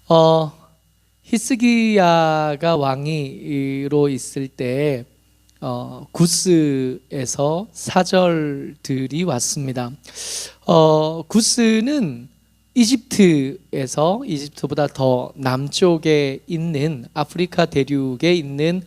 어, 히스기야가 왕이로 있을 때 구스에서 사절들이 왔습니다. 구스는 이집트보다 더 남쪽에 있는 아프리카 대륙에 있는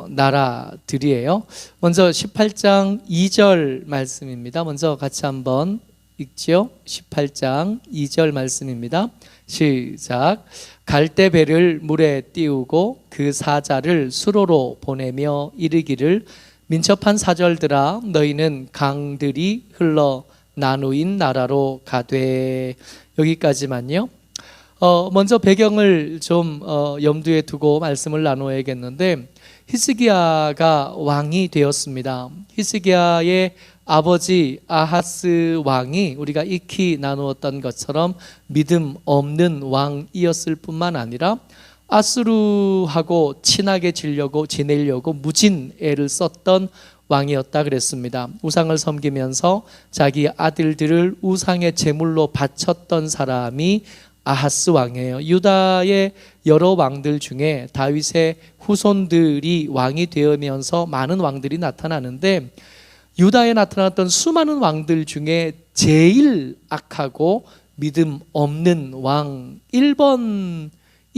나라들이에요. 먼저 18장 2절 말씀입니다. 먼저 같이 한번 읽지요. 18장 2절 말씀입니다. 시작. 갈대배를 물에 띄우고 그 사자를 수로로 보내며 이르기를 민첩한 사절들아 너희는 강들이 흘러 나누인 나라로 가되. 여기까지만요. 먼저 배경을 좀 염두에 두고 말씀을 나누어야겠는데, 히스기야가 왕이 되었습니다. 히스기야의 아버지 아하스 왕이 우리가 익히 나누었던 것처럼 믿음 없는 왕이었을 뿐만 아니라 아수르하고 친하게 지내려고 무진 애를 썼던 왕이었다 그랬습니다. 우상을 섬기면서 자기 아들들을 우상의 제물로 바쳤던 사람이 아하스 왕이에요. 유다의 여러 왕들 중에 다윗의 후손들이 왕이 되면서 많은 왕들이 나타나는데, 유다에 나타났던 수많은 왕들 중에 제일 악하고 믿음 없는 왕 1번이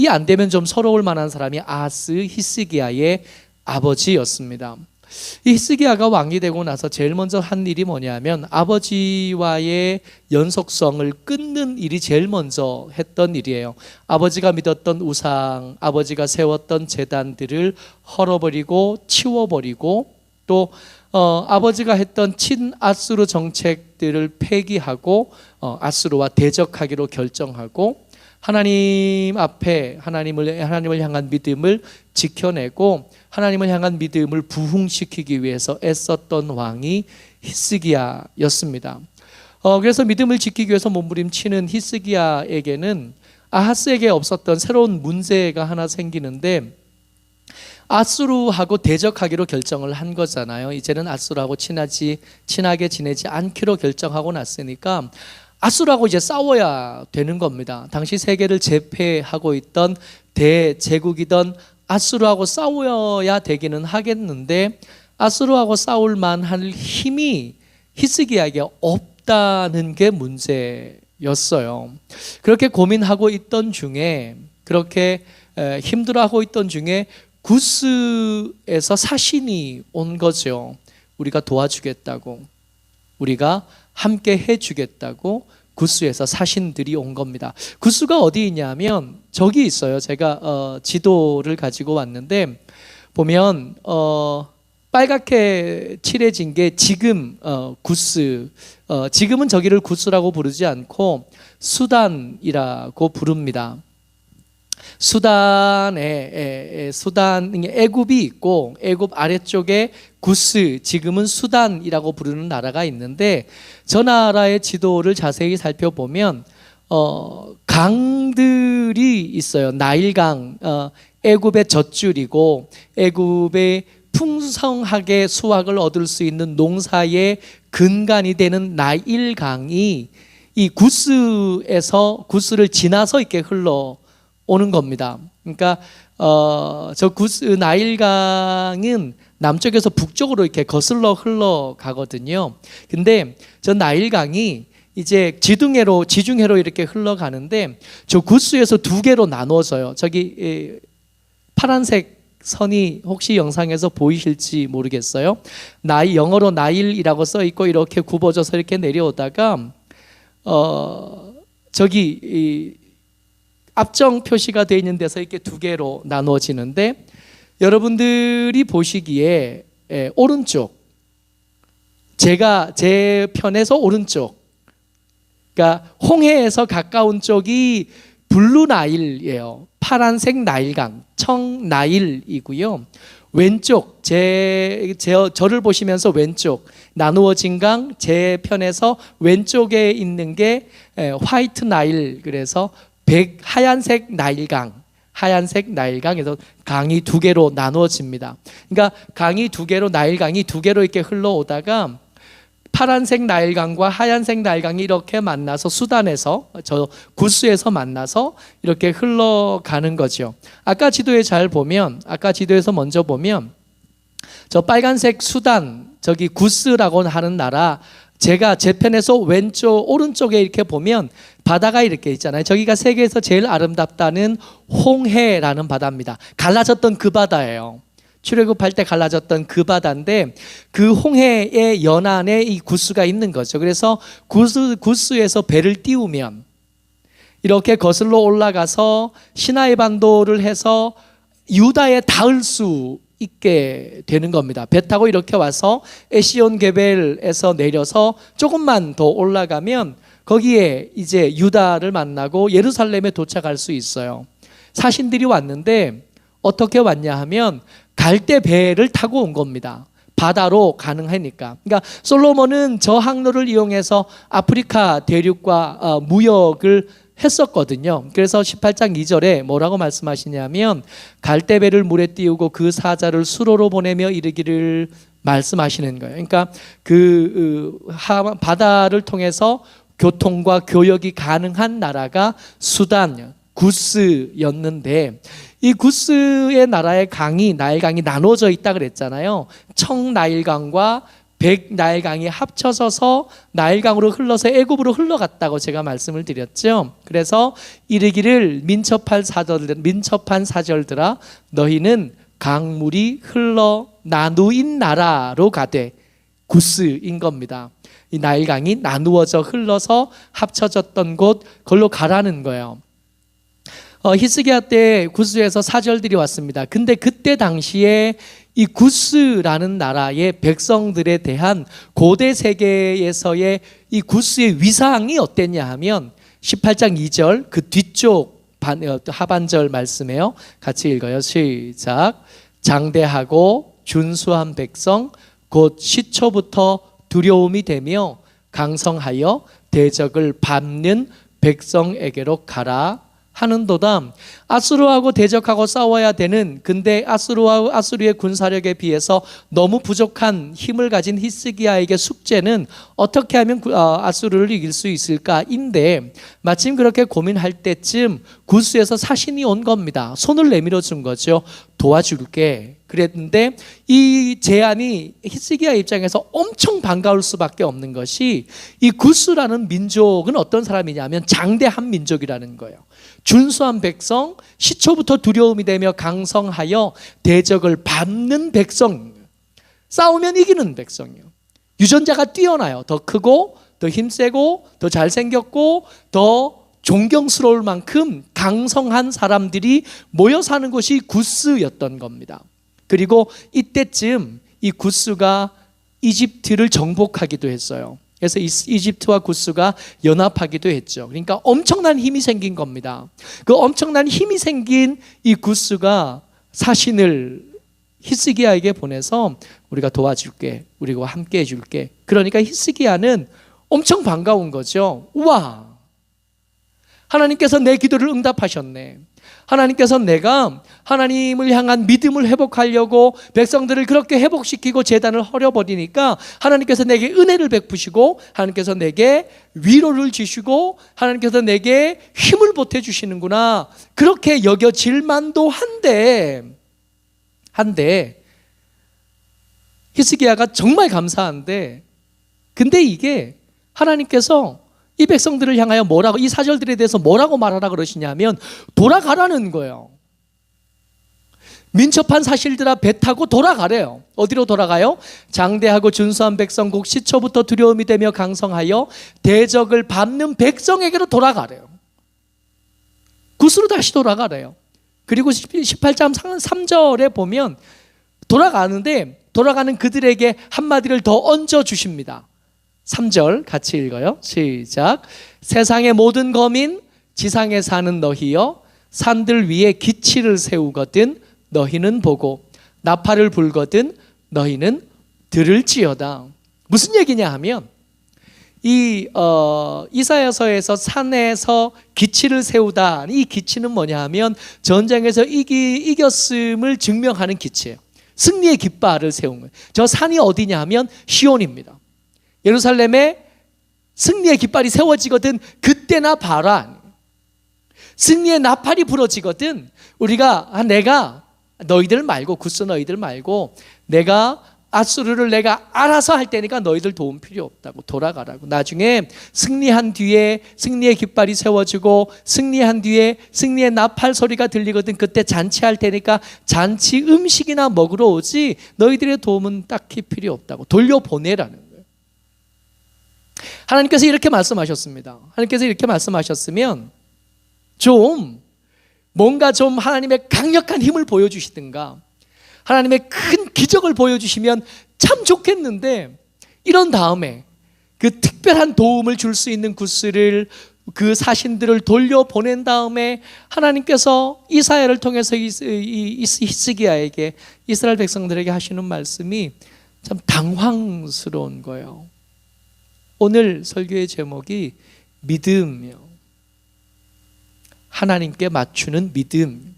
안 되면 좀 서러울 만한 사람이 아하스 히스기야의 아버지였습니다. 이 히스기야가 왕이 되고 나서 제일 먼저 한 일이 뭐냐면 아버지와의 연속성을 끊는 일이 제일 먼저 했던 일이에요. 아버지가 믿었던 우상, 아버지가 세웠던 제단들을 헐어버리고 치워버리고, 또 아버지가 했던 친아수르 정책들을 폐기하고 아수르와 대적하기로 결정하고, 하나님 앞에 하나님을 향한 믿음을 지켜내고 하나님을 향한 믿음을 부흥시키기 위해서 애썼던 왕이 히스기야였습니다. 그래서 믿음을 지키기 위해서 몸부림치는 히스기야에게는 아하스에게 없었던 새로운 문제가 하나 생기는데, 아수르하고 대적하기로 결정을 한 거잖아요. 이제는 아수르하고 친하게 지내지 않기로 결정하고 났으니까 아수르하고 이제 싸워야 되는 겁니다. 당시 세계를 제패하고 있던 대제국이던 아수르하고 싸워야 되기는 하겠는데, 아수르하고 싸울 만한 힘이 히스기야에게 없다는 게 문제였어요. 그렇게 고민하고 있던 중에, 그렇게 힘들어하고 있던 중에 구스에서 사신이 온 거죠. 우리가 도와주겠다고, 우리가 함께 해주겠다고 구스에서 사신들이 온 겁니다. 구스가 어디 있냐면 저기 있어요. 제가 지도를 가지고 왔는데 보면 빨갛게 칠해진 게 지금 구스, 지금은 저기를 구스라고 부르지 않고 수단이라고 부릅니다. 수단에 애굽이 있고, 애굽 아래쪽에 구스, 지금은 수단이라고 부르는 나라가 있는데, 저 나라의 지도를 자세히 살펴보면 강들이 있어요. 나일강, 애굽의 젖줄이고 애굽의 풍성하게 수확을 얻을 수 있는 농사의 근간이 되는 나일강이 이 구스를 지나서 이렇게 오는 겁니다. 그러니까 저 구스 나일강은 남쪽에서 북쪽으로 이렇게 거슬러 흘러가거든요. 근데 저 나일강이 이제 지중해로 이렇게 흘러가는데, 저 구스에서 두 개로 나눠져요. 저기 파란색 선이 혹시 영상에서 보이실지 모르겠어요. 영어로 나일이라고 써 있고 이렇게 굽어져서 이렇게 내려오다가 저기 앞정 표시가 되어 있는 데서 이렇게 두 개로 나눠지는데, 여러분들이 보시기에 오른쪽, 제 편에서 오른쪽, 그러니까 홍해에서 가까운 쪽이 블루 나일이에요. 파란색 나일강, 청나일이고요. 왼쪽, 저를 보시면서 왼쪽, 나누어진 강, 제 편에서 왼쪽에 있는 게 화이트 나일, 그래서 하얀색 나일강에서 강이 두 개로 나누어집니다. 그러니까 강이 두 개로, 나일강이 두 개로 이렇게 흘러오다가 파란색 나일강과 하얀색 나일강이 이렇게 만나서 수단에서 저 구스에서 만나서 이렇게 흘러가는 거죠. 아까 지도에서 먼저 보면 저 빨간색 수단, 저기 구스라고 하는 나라, 제가 제 편에서 오른쪽에 이렇게 보면 바다가 이렇게 있잖아요. 저기가 세계에서 제일 아름답다는 홍해라는 바다입니다. 갈라졌던 그 바다예요. 출애굽할 때 갈라졌던 그 바다인데 그 홍해의 연안에 이 구스가 있는 거죠. 그래서 구스에서 배를 띄우면 이렇게 거슬러 올라가서 시나이 반도를 해서 유다에 닿을 수 있게 되는 겁니다. 배 타고 이렇게 와서 에시온 게벨에서 내려서 조금만 더 올라가면 거기에 이제 유다를 만나고 예루살렘에 도착할 수 있어요. 사신들이 왔는데 어떻게 왔냐 하면 갈대 배를 타고 온 겁니다. 바다로 가능하니까. 그러니까 솔로몬은 저 항로를 이용해서 아프리카 대륙과 무역을 했었거든요. 그래서 18장 2절에 뭐라고 말씀하시냐면 갈대배를 물에 띄우고 그 사자를 수로로 보내며 이르기를 말씀하시는 거예요. 그러니까 바다를 통해서 교통과 교역이 가능한 나라가 수단, 구스였는데 이 구스의 나라의 나일강이 나눠져 있다 그랬잖아요. 청나일강과 백나일강이 합쳐져서 나일강으로 흘러서 애굽으로 흘러갔다고 제가 말씀을 드렸죠. 그래서 이르기를 민첩한 사절들아 너희는 강물이 흘러 나누인 나라로 가되, 구스인 겁니다. 이 나일강이 나누어져 흘러서 합쳐졌던 곳, 그걸로 가라는 거예요. 히스기야 때 구스에서 사절들이 왔습니다. 근데 그때 당시에 이 구스라는 나라의 백성들에 대한 고대 세계에서의 이 구스의 위상이 어땠냐 하면 18장 2절 그 뒤쪽 하반절 말씀이에요. 같이 읽어요. 시작. 장대하고 준수한 백성 곧 시초부터 두려움이 되며 강성하여 대적을 밟는 백성에게로 가라 하는도다. 아수르하고 대적하고 싸워야 되는, 근데 아수르의 군사력에 비해서 너무 부족한 힘을 가진 히스기야에게 숙제는 어떻게 하면 아수르를 이길 수 있을까인데, 마침 그렇게 고민할 때쯤 구스에서 사신이 온 겁니다. 손을 내밀어 준 거죠. 도와줄게 그랬는데 이 제안이 히스기야 입장에서 엄청 반가울 수밖에 없는 것이, 이 구스라는 민족은 어떤 사람이냐면 장대한 민족이라는 거예요. 준수한 백성, 시초부터 두려움이 되며 강성하여 대적을 밟는 백성, 싸우면 이기는 백성이요. 유전자가 뛰어나요. 더 크고 더 힘세고 더 잘생겼고 더 존경스러울 만큼 강성한 사람들이 모여 사는 곳이 구스였던 겁니다. 그리고 이때쯤 이 구스가 이집트를 정복하기도 했어요. 그래서 이집트와 구스가 연합하기도 했죠. 그러니까 엄청난 힘이 생긴 겁니다. 그 엄청난 힘이 생긴 이 구스가 사신을 히스기야에게 보내서 우리가 도와줄게, 우리가 함께 해줄게. 그러니까 히스기야는 엄청 반가운 거죠. 우와, 하나님께서 내 기도를 응답하셨네. 하나님께서 내가 하나님을 향한 믿음을 회복하려고 백성들을 그렇게 회복시키고 제단을 헐어버리니까 하나님께서 내게 은혜를 베푸시고 하나님께서 내게 위로를 주시고 하나님께서 내게 힘을 보태주시는구나, 그렇게 여겨질 만도 한데 히스기야가 정말 감사한데, 근데 이게 하나님께서 이 백성들을 향하여 뭐라고, 이 사절들에 대해서 뭐라고 말하라 그러시냐면 돌아가라는 거예요. 민첩한 사실들아 배 타고 돌아가래요. 어디로 돌아가요? 장대하고 준수한 백성 곧 시초부터 두려움이 되며 강성하여 대적을 밟는 백성에게로 돌아가래요. 구스로 다시 돌아가래요. 그리고 18장 3절에 보면 돌아가는 그들에게 한마디를 더 얹어 주십니다. 3절 같이 읽어요. 시작. 세상의 모든 거민, 지상에 사는 너희여, 산들 위에 기치를 세우거든 너희는 보고 나팔을 불거든 너희는 들을지어다. 무슨 얘기냐 하면 이 이사야서에서 산에서 기치를 세우다, 이 기치는 뭐냐 하면 전쟁에서 이겼음을 증명하는 기치예요. 승리의 깃발을 세운 거예요. 저 산이 어디냐 하면 시온입니다. 예루살렘에 승리의 깃발이 세워지거든 그때나 봐라. 승리의 나팔이 부러지거든 우리가 내가 너희들 말고 구스 너희들 말고 내가 아수르를 내가 알아서 할 테니까 너희들 도움 필요 없다고 돌아가라고. 나중에 승리한 뒤에 승리의 깃발이 세워지고 승리한 뒤에 승리의 나팔 소리가 들리거든 그때 잔치할 테니까 잔치 음식이나 먹으러 오지 너희들의 도움은 딱히 필요 없다고 돌려보내라는 거예요. 하나님께서 이렇게 말씀하셨습니다. 하나님께서 이렇게 말씀하셨으면 좀 뭔가 좀 하나님의 강력한 힘을 보여주시든가 하나님의 큰 기적을 보여주시면 참 좋겠는데 이런 다음에 그 특별한 도움을 줄 수 있는 구스를 그 사신들을 돌려보낸 다음에 하나님께서 이사야를 통해서 히스기야에게 이스라엘 백성들에게 하시는 말씀이 참 당황스러운 거예요. 오늘 설교의 제목이 믿음이요. 하나님께 맞추는 믿음.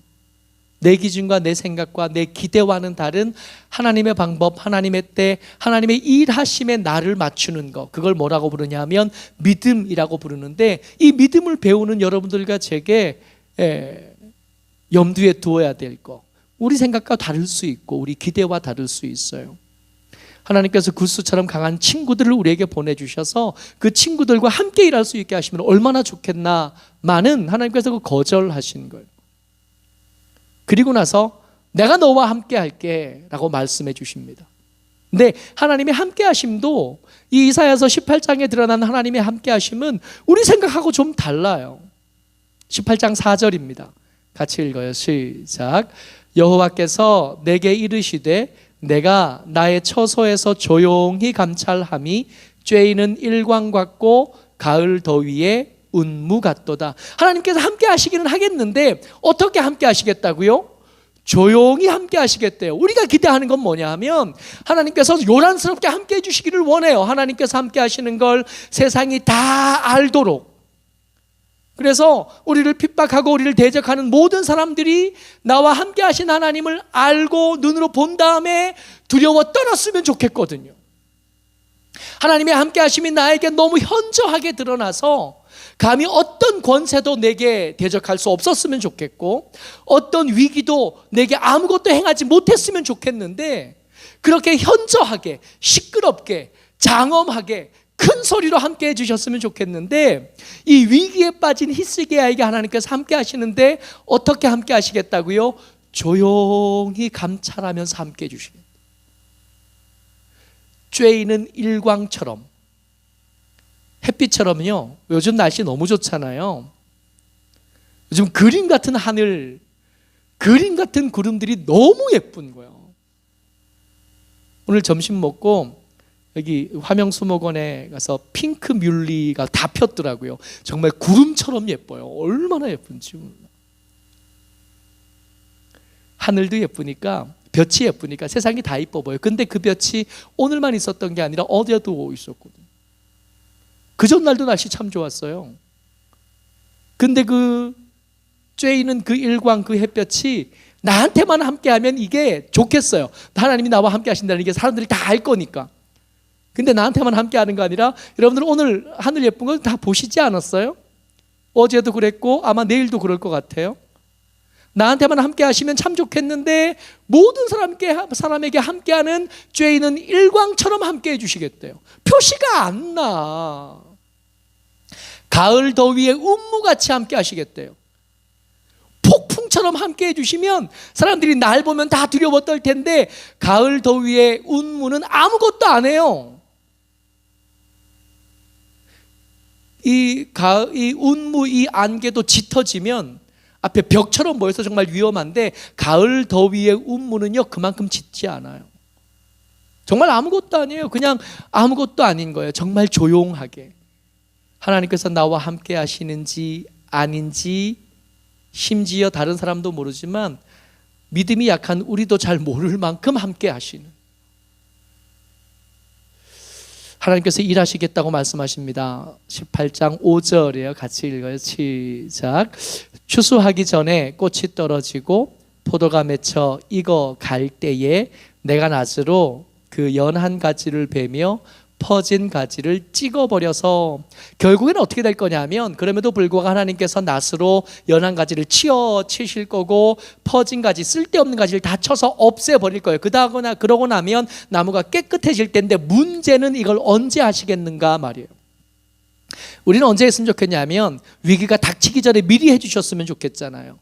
내 기준과 내 생각과 내 기대와는 다른 하나님의 방법, 하나님의 때, 하나님의 일하심에 나를 맞추는 것, 그걸 뭐라고 부르냐 하면 믿음이라고 부르는데 이 믿음을 배우는 여러분들과 제게 염두에 두어야 될 것, 우리 생각과 다를 수 있고 우리 기대와 다를 수 있어요. 하나님께서 구스처럼 강한 친구들을 우리에게 보내주셔서 그 친구들과 함께 일할 수 있게 하시면 얼마나 좋겠나마는 하나님께서 그 거절하신 거예요. 그리고 나서 내가 너와 함께 할게 라고 말씀해 주십니다. 근데 하나님의 함께 하심도 이 이사야서 18장에 드러난 하나님의 함께 하심은 우리 생각하고 좀 달라요. 18장 4절입니다. 같이 읽어요. 시작. 여호와께서 내게 이르시되 내가 나의 처소에서 조용히 감찰함이 쬐이는 일광 같고 가을 더위에 운무 같도다. 하나님께서 함께 하시기는 하겠는데 어떻게 함께 하시겠다고요? 조용히 함께 하시겠대요. 우리가 기대하는 건 뭐냐 하면 하나님께서 요란스럽게 함께 해주시기를 원해요. 하나님께서 함께 하시는 걸 세상이 다 알도록. 그래서 우리를 핍박하고 우리를 대적하는 모든 사람들이 나와 함께 하신 하나님을 알고 눈으로 본 다음에 두려워 떨었으면 좋겠거든요. 하나님의 함께 하심이 나에게 너무 현저하게 드러나서 감히 어떤 권세도 내게 대적할 수 없었으면 좋겠고 어떤 위기도 내게 아무것도 행하지 못했으면 좋겠는데 그렇게 현저하게 시끄럽게 장엄하게 큰 소리로 함께 해주셨으면 좋겠는데 이 위기에 빠진 히스기야에게 하나님께서 함께 하시는데 어떻게 함께 하시겠다고요? 조용히 감찰하면서 함께 해주시겠다. 쬐이는 일광처럼 햇빛처럼요. 요즘 날씨 너무 좋잖아요. 요즘 그림 같은 하늘, 그림 같은 구름들이 너무 예쁜 거예요. 오늘 점심 먹고 여기 화명수목원에 가서 핑크 뮬리가 다 폈더라고요. 정말 구름처럼 예뻐요. 얼마나 예쁜지 몰라. 하늘도 예쁘니까 볕이 예쁘니까 세상이 다 예뻐 보여요. 근데 그 볕이 오늘만 있었던 게 아니라 어제도 있었거든요. 그 전날도 날씨 참 좋았어요. 근데 그 쬐이는 그 일광 그 햇볕이 나한테만 함께하면 이게 좋겠어요. 하나님이 나와 함께 하신다는 게 사람들이 다 알 거니까. 근데 나한테만 함께하는 거 아니라 여러분들 오늘 하늘 예쁜 거 다 보시지 않았어요? 어제도 그랬고 아마 내일도 그럴 것 같아요. 나한테만 함께 하시면 참 좋겠는데 모든 사람에게 함께하는 쬐이는 일광처럼 함께 해주시겠대요. 표시가 안 나. 가을 더위에 운무같이 함께 하시겠대요. 폭풍처럼 함께 해주시면 사람들이 날 보면 다 두려워 떨 텐데 가을 더위에 운무는 아무것도 안 해요. 이 운무 이 안개도 짙어지면 앞에 벽처럼 보여서 정말 위험한데 가을 더위의 운무는요 그만큼 짙지 않아요. 정말 아무것도 아니에요. 그냥 아무것도 아닌 거예요. 정말 조용하게 하나님께서 나와 함께 하시는지 아닌지 심지어 다른 사람도 모르지만 믿음이 약한 우리도 잘 모를 만큼 함께 하시는 하나님께서 일하시겠다고 말씀하십니다. 18장 5절이에요. 같이 읽어요. 시작. 추수하기 전에 꽃이 떨어지고 포도가 맺혀 익어 갈 때에 내가 낫으로 그 연한 가지를 베며 퍼진 가지를 찍어버려서 결국에는 어떻게 될 거냐면, 그럼에도 불구하고 하나님께서 낫으로 연한 가지를 치실 거고 퍼진 가지, 쓸데없는 가지를 다 쳐서 없애버릴 거예요. 그러고 나면 나무가 깨끗해질 텐데, 문제는 이걸 언제 하시겠는가 말이에요. 우리는 언제 했으면 좋겠냐면, 위기가 닥치기 전에 미리 해주셨으면 좋겠잖아요.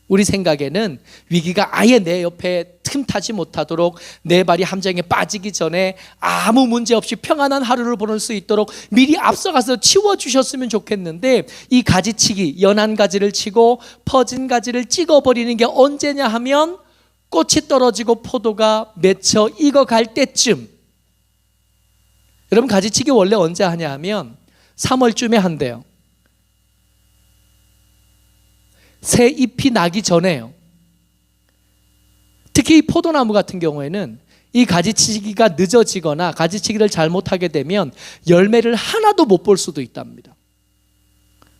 우리 생각에는 위기가 아예 내 옆에 틈타지 못하도록, 내 발이 함정에 빠지기 전에 아무 문제 없이 평안한 하루를 보낼 수 있도록 미리 앞서가서 치워주셨으면 좋겠는데, 이 가지치기, 연한 가지를 치고 퍼진 가지를 찍어버리는 게 언제냐 하면, 꽃이 떨어지고 포도가 맺혀 익어갈 때쯤. 여러분, 가지치기 원래 언제 하냐 하면 3월쯤에 한대요. 새 잎이 나기 전에요. 특히 이 포도나무 같은 경우에는 이 가지치기가 늦어지거나 가지치기를 잘못하게 되면 열매를 하나도 못 볼 수도 있답니다.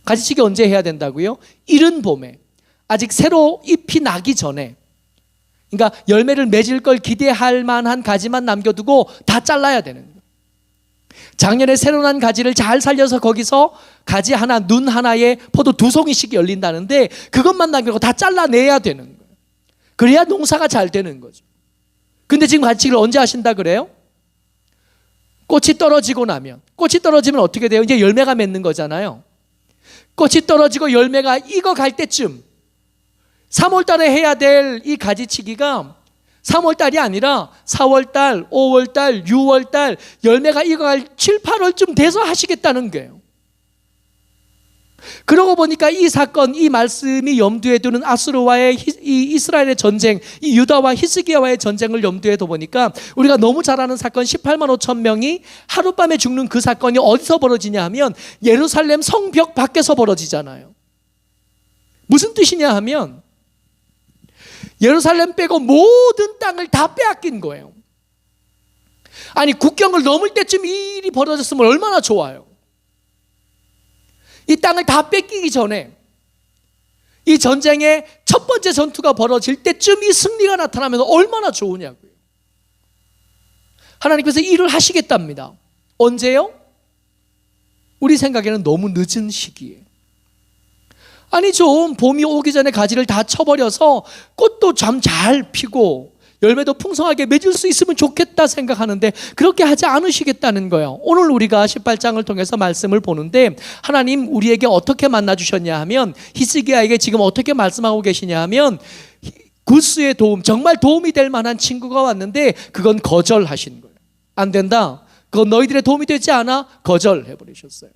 가지치기 언제 해야 된다고요? 이른 봄에, 아직 새로 잎이 나기 전에. 그러니까 열매를 맺을 걸 기대할 만한 가지만 남겨두고 다 잘라야 되는 거예요. 작년에 새로 난 가지를 잘 살려서 거기서 가지 하나, 눈 하나에 포도 2송이씩 열린다는데, 그것만 남기고 다 잘라내야 되는 거예요. 그래야 농사가 잘 되는 거죠. 근데 지금 가지치기를 언제 하신다 그래요? 꽃이 떨어지고 나면. 꽃이 떨어지면 어떻게 돼요? 이제 열매가 맺는 거잖아요. 꽃이 떨어지고 열매가 익어갈 때쯤, 3월달에 해야 될 이 가지치기가 3월달이 아니라 4월달, 5월달, 6월달, 열매가 익어갈 7, 8월쯤 돼서 하시겠다는 거예요. 그러고 보니까 이 사건, 이 말씀이 염두에 두는 아수르와의 이 이스라엘의 전쟁, 이 유다와 히스기야와의 전쟁을 염두에 둬 보니까, 우리가 너무 잘 아는 사건 18만 5천 명이 하룻밤에 죽는 그 사건이 어디서 벌어지냐 하면 예루살렘 성벽 밖에서 벌어지잖아요. 무슨 뜻이냐 하면, 예루살렘 빼고 모든 땅을 다 빼앗긴 거예요. 아니, 국경을 넘을 때쯤 이 일이 벌어졌으면 얼마나 좋아요. 이 땅을 다 뺏기기 전에, 이 전쟁의 첫 번째 전투가 벌어질 때쯤 이 승리가 나타나면 얼마나 좋으냐고요. 하나님께서 일을 하시겠답니다. 언제요? 우리 생각에는 너무 늦은 시기에. 아니, 좀 봄이 오기 전에 가지를 다 쳐버려서 꽃도 참 잘 피고 열매도 풍성하게 맺을 수 있으면 좋겠다 생각하는데, 그렇게 하지 않으시겠다는 거예요. 오늘 우리가 18장을 통해서 말씀을 보는데, 하나님 우리에게 어떻게 만나주셨냐 하면, 히스기야에게 지금 어떻게 말씀하고 계시냐 하면, 구스의 도움, 정말 도움이 될 만한 친구가 왔는데 그건 거절하신 거예요. 안 된다, 그건 너희들의 도움이 되지 않아, 거절해버리셨어요.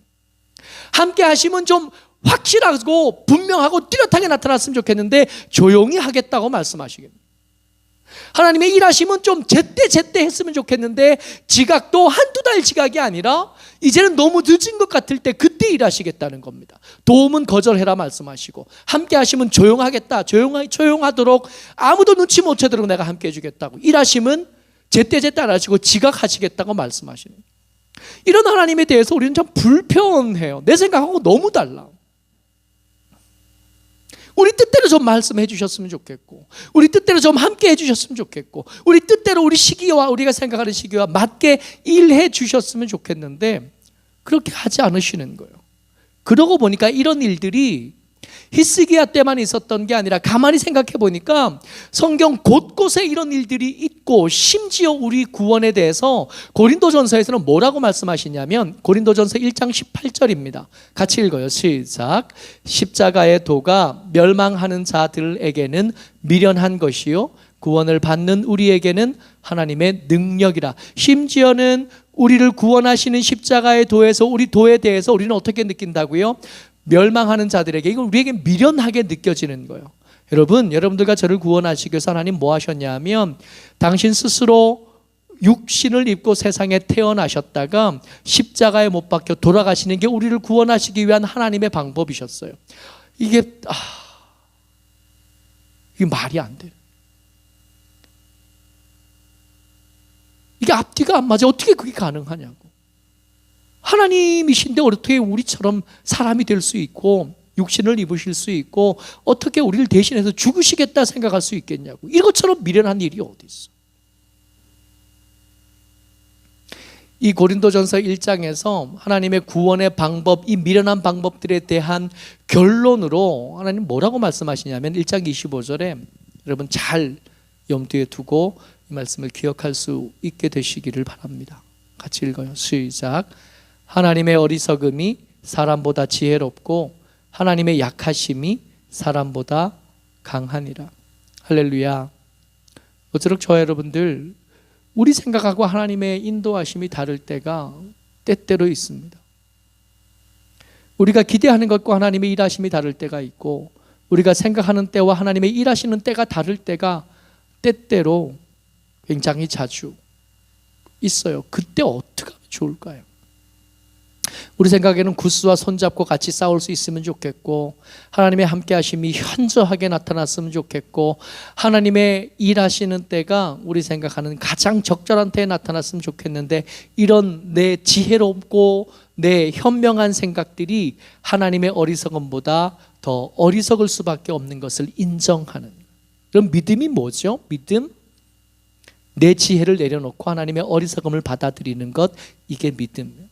함께 하시면 좀 확실하고 분명하고 뚜렷하게 나타났으면 좋겠는데 조용히 하겠다고 말씀하시겠네요. 하나님의 일하심은 좀 제때 했으면 좋겠는데, 지각도 한두 달 지각이 아니라 이제는 너무 늦은 것 같을 때 그때 일하시겠다는 겁니다. 도움은 거절해라 말씀하시고, 함께 하시면 조용하겠다, 조용하도록 아무도 눈치 못 채도록 내가 함께 해주겠다고, 일하심은 제때 안 하시고 지각하시겠다고 말씀하시는, 이런 하나님에 대해서 우리는 참 불편해요. 내 생각하고 너무 달라. 우리 뜻대로 좀 말씀해 주셨으면 좋겠고, 우리 뜻대로 좀 함께 해 주셨으면 좋겠고, 우리 뜻대로 우리 시기와 우리가 생각하는 시기와 맞게 일해 주셨으면 좋겠는데, 그렇게 하지 않으시는 거예요. 그러고 보니까 이런 일들이 히스기야 때만 있었던 게 아니라, 가만히 생각해 보니까 성경 곳곳에 이런 일들이 있고, 심지어 우리 구원에 대해서 고린도전서에서는 뭐라고 말씀하시냐면, 고린도전서 1장 18절입니다. 같이 읽어요. 시작. 십자가의 도가 멸망하는 자들에게는 미련한 것이요 구원을 받는 우리에게는 하나님의 능력이라. 심지어는 우리를 구원하시는 십자가의 도에서, 우리 도에 대해서 우리는 어떻게 느낀다고요? 멸망하는 자들에게, 이건 우리에게 미련하게 느껴지는 거예요. 여러분들과 저를 구원하시기 위해서 하나님 뭐 하셨냐 하면, 당신 스스로 육신을 입고 세상에 태어나셨다가 십자가에 못 박혀 돌아가시는 게 우리를 구원하시기 위한 하나님의 방법이셨어요. 이게 말이 안 돼요. 이게 앞뒤가 안 맞아. 어떻게 그게 가능하냐고. 하나님이신데 어떻게 우리처럼 사람이 될 수 있고 육신을 입으실 수 있고 어떻게 우리를 대신해서 죽으시겠다 생각할 수 있겠냐고. 이것처럼 미련한 일이 어디 있어. 이 고린도전서 1장에서 하나님의 구원의 방법, 이 미련한 방법들에 대한 결론으로 하나님 뭐라고 말씀하시냐면 1장 25절에 여러분 잘 염두에 두고 이 말씀을 기억할 수 있게 되시기를 바랍니다. 같이 읽어요. 시작. 하나님의 어리석음이 사람보다 지혜롭고 하나님의 약하심이 사람보다 강하니라. 할렐루야. 어쩌록 저와 여러분들, 우리 생각하고 하나님의 인도하심이 다를 때가 때때로 있습니다. 우리가 기대하는 것과 하나님의 일하심이 다를 때가 있고, 우리가 생각하는 때와 하나님의 일하시는 때가 다를 때가 때때로 굉장히 자주 있어요. 그때 어떻게 하면 좋을까요? 우리 생각에는 구스와 손잡고 같이 싸울 수 있으면 좋겠고, 하나님의 함께 하심이 현저하게 나타났으면 좋겠고, 하나님의 일하시는 때가 우리 생각하는 가장 적절한 때에 나타났으면 좋겠는데, 이런 내 지혜롭고 내 현명한 생각들이 하나님의 어리석음보다 더 어리석을 수밖에 없는 것을 인정하는, 그럼 믿음이 뭐죠? 믿음? 내 지혜를 내려놓고 하나님의 어리석음을 받아들이는 것, 이게 믿음이에요.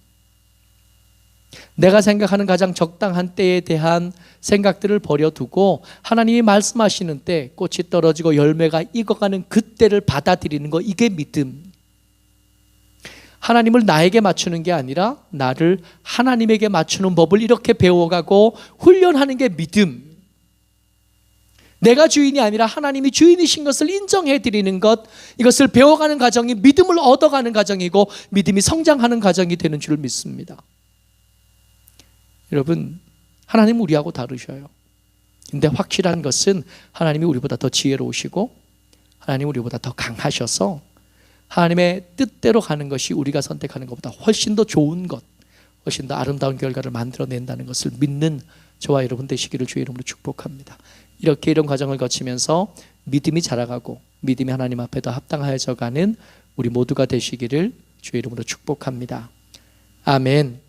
내가 생각하는 가장 적당한 때에 대한 생각들을 버려두고 하나님이 말씀하시는 때 꽃이 떨어지고 열매가 익어가는 그때를 받아들이는 거, 이게 믿음. 하나님을 나에게 맞추는 게 아니라 나를 하나님에게 맞추는 법을 이렇게 배워가고 훈련하는 게 믿음. 내가 주인이 아니라 하나님이 주인이신 것을 인정해 드리는 것, 이것을 배워가는 과정이 믿음을 얻어가는 과정이고 믿음이 성장하는 과정이 되는 줄 믿습니다. 여러분, 하나님은 우리하고 다르셔요. 근데 확실한 것은 하나님이 우리보다 더 지혜로우시고 하나님이 우리보다 더 강하셔서 하나님의 뜻대로 가는 것이 우리가 선택하는 것보다 훨씬 더 좋은 것, 훨씬 더 아름다운 결과를 만들어낸다는 것을 믿는 저와 여러분 되시기를 주의 이름으로 축복합니다. 이렇게 이런 과정을 거치면서 믿음이 자라가고 믿음이 하나님 앞에 더 합당하여져 가는 우리 모두가 되시기를 주의 이름으로 축복합니다. 아멘.